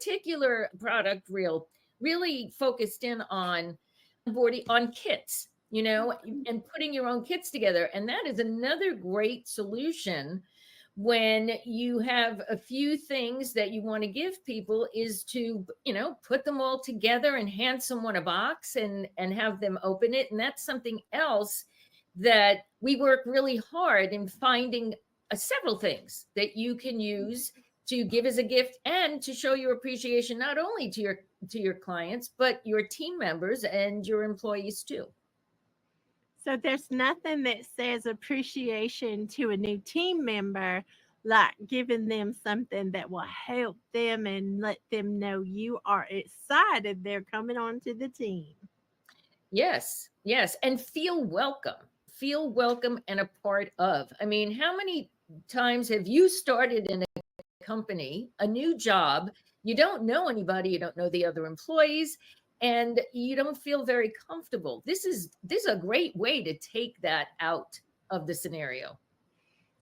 particular product reel really focused in on onboarding on kits, and putting your own kits together. And that is another great solution when you have a few things that you want to give people, is to, put them all together and hand someone a box and have them open it. And that's something else that we work really hard in finding several things that you can use to give as a gift and to show your appreciation, not only to your clients, but your team members and your employees too. So there's nothing that says appreciation to a new team member like giving them something that will help them and let them know you are excited they're coming onto the team. Yes, yes. And feel welcome. Feel welcome and a part of. I mean, how many times have you started in a company, a new job? You don't know anybody, you don't know the other employees, and you don't feel very comfortable. This is a great way to take that out of the scenario.